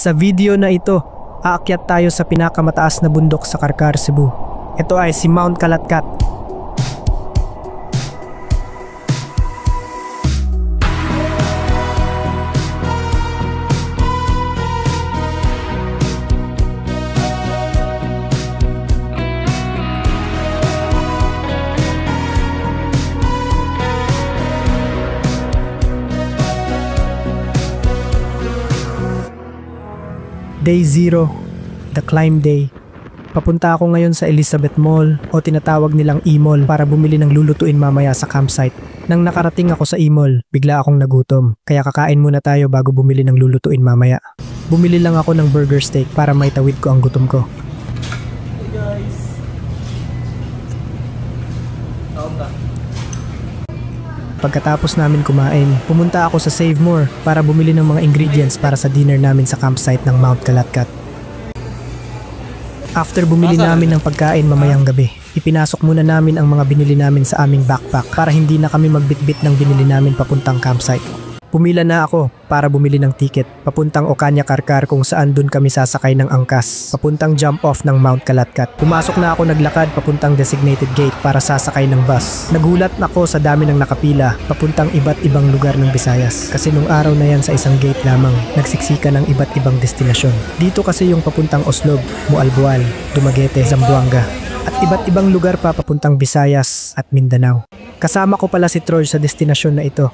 Sa video na ito, aakyat tayo sa pinakamataas na bundok sa Karkar, Cebu. Ito ay si Mount Kalatkat. Day 0, the climb day. Papunta ako ngayon sa Elizabeth Mall o tinatawag nilang E-Mall para bumili ng lulutuin mamaya sa campsite. Nang nakarating ako sa E-Mall, bigla akong nagutom. Kaya kakain muna tayo bago bumili ng lulutuin mamaya. Bumili lang ako ng burger steak para maitawid ko ang gutom ko. Hey guys! Pagkatapos namin kumain, pumunta ako sa Save More para bumili ng mga ingredients para sa dinner namin sa campsite ng Mount Kalatkat. After bumili namin ng pagkain mamayang gabi, ipinasok muna namin ang mga binili namin sa aming backpack para hindi na kami magbitbit ng binili namin papuntang campsite. Pumila na ako para bumili ng ticket papuntang Ocaña Karkar kung saan dun kami sasakay ng angkas papuntang jump off ng Mount Kalatkat. Pumasok na ako naglakad papuntang designated gate para sasakay ng bus. Nagulat ako sa dami ng nakapila papuntang iba't ibang lugar ng Visayas kasi nung araw na yan sa isang gate lamang nagsiksika ng iba't ibang destinasyon. Dito kasi yung papuntang Oslob, Mualboal, Dumaguete, Zamboanga at iba't ibang lugar pa papuntang Visayas at Mindanao. Kasama ko pala si Troy sa destinasyon na ito.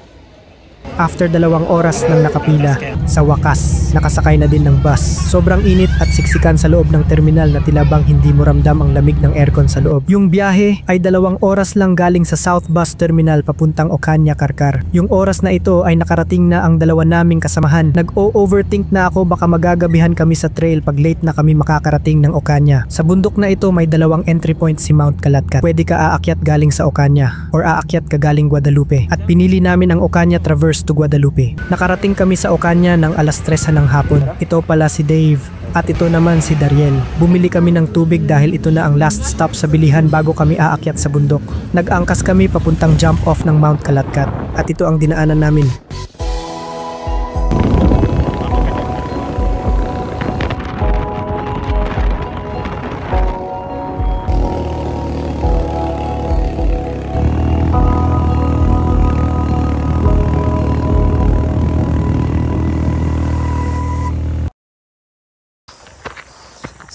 After 2 oras ng nakapila, sa wakas, nakasakay na din ng bus. Sobrang init at siksikan sa loob ng terminal na tila bang hindi mo ramdam ang lamig ng aircon sa loob. Yung biyahe ay 2 oras lang galing sa South Bus Terminal papuntang Ocaña Karkar. Yung oras na ito ay nakarating na ang 2 naming kasamahan. Nag-overthink na ako baka magagabihan kami sa trail pag late na kami makakarating ng Ocaña. Sa bundok na ito may 2 entry point si Mount Kalatkat. Pwede ka aakyat galing sa Ocaña or aakyat ka galing Guadalupe. At pinili namin ang Ocaña Traverse to Guadalupe. Nakarating kami sa Ocaña ng alas 3 ng hapon. Ito pala si Dave at ito naman si Dariel. Bumili kami ng tubig dahil ito na ang last stop sa bilihan bago kami aakyat sa bundok. Nag-angkas kami papuntang jump off ng Mount Kalatkat at ito ang dinaanan namin.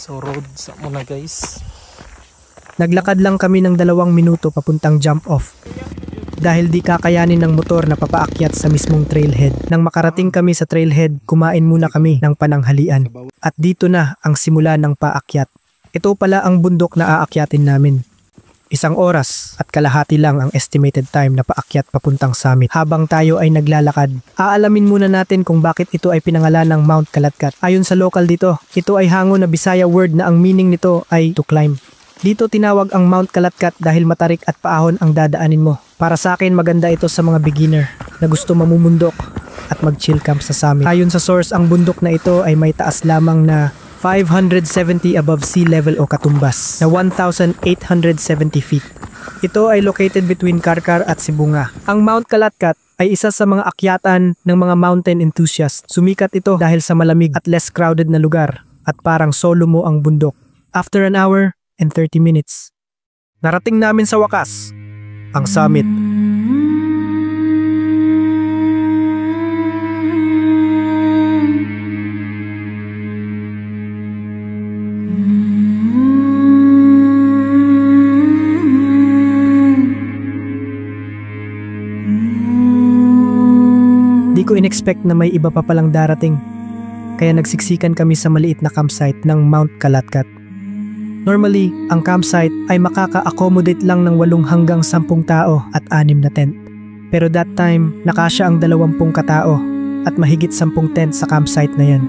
So road sa muna guys. Naglakad lang kami ng 2 minuto papuntang jump off. Dahil di kakayanin ng motor na papaakyat sa mismong trailhead. Nang makarating kami sa trailhead, kumain muna kami ng pananghalian. At dito na ang simula ng paakyat. Ito pala ang bundok na aakyatin namin. 1 oras at kalahati lang ang estimated time na paakyat papuntang summit. Habang tayo ay naglalakad, aalamin muna natin kung bakit ito ay pinangalan ng Mount Kalatkat. Ayon sa local dito, ito ay hango na Bisaya word na ang meaning nito ay to climb. Dito tinawag ang Mount Kalatkat dahil matarik at paahon ang dadaanin mo. Para sa akin maganda ito sa mga beginner na gusto mamumundok at mag-chill camp sa summit. Ayon sa source, ang bundok na ito ay may taas lamang na 570 above sea level o katumbas na 1,870 feet. Ito ay located between Karkar at Sibunga. Ang Mount Kalatkat ay isa sa mga akyatan ng mga mountain enthusiasts. Sumikat ito dahil sa malamig at less crowded na lugar at parang solo mo ang bundok. After 1 hour and 30 minutes, narating namin sa wakas ang summit. Di ko in-expect na may iba pa palang darating, kaya nagsiksikan kami sa maliit na campsite ng Mount Kalatkat. Normally, ang campsite ay makaka-accommodate lang ng 8 hanggang 10 tao at 6 na tent. Pero that time, nakasya ang 20 katao at mahigit 10 tent sa campsite na yan.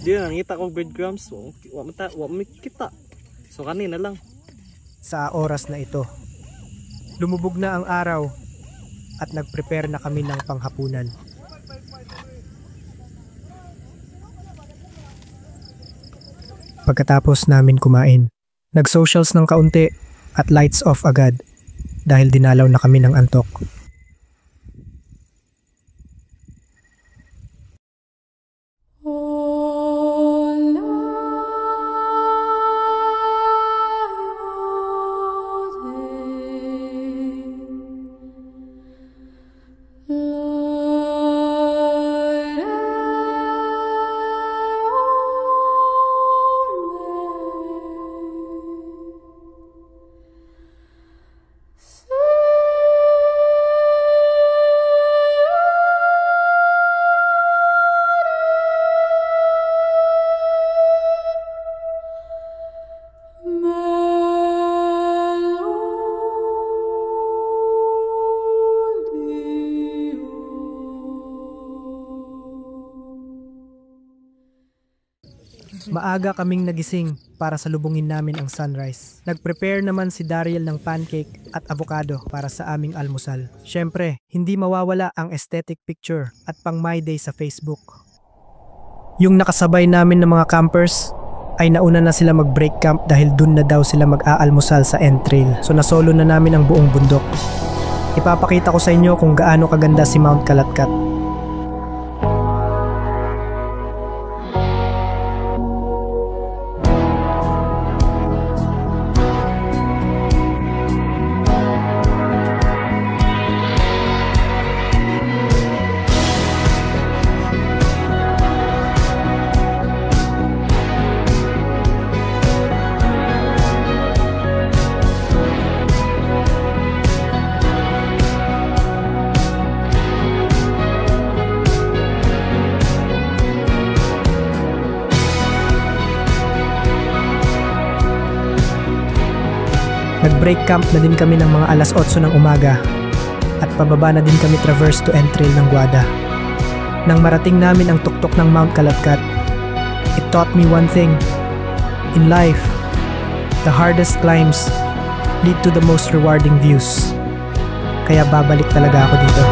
Di na nakita ko breadcrumbs. Wa makita. So kanina lang. Sa oras na ito, Lumubog na ang araw at nag-prepare na kami ng panghapunan. Pagkatapos namin kumain, nag-socials ng kaunti at lights off agad dahil dinalaw na kami ng antok. Maaga kaming nagising para salubungin namin ang sunrise. Nag-prepare naman si Daryl ng pancake at avocado para sa aming almusal. Syempre, hindi mawawala ang aesthetic picture at pang my day sa Facebook. Yung nakasabay namin ng mga campers ay nauna na sila mag-break camp dahil dun na daw sila mag-aalmusal sa entrail. So nasolo na namin ang buong bundok. Ipapakita ko sa inyo kung gaano kaganda si Mount Kalatkat. Nag-break camp na din kami ng mga alas 8 ng umaga at pababa na din kami traverse to entrail ng Guada. Nang marating namin ang tuktok ng Mount Kalatkat, it taught me one thing. In life, the hardest climbs lead to the most rewarding views. Kaya babalik talaga ako dito.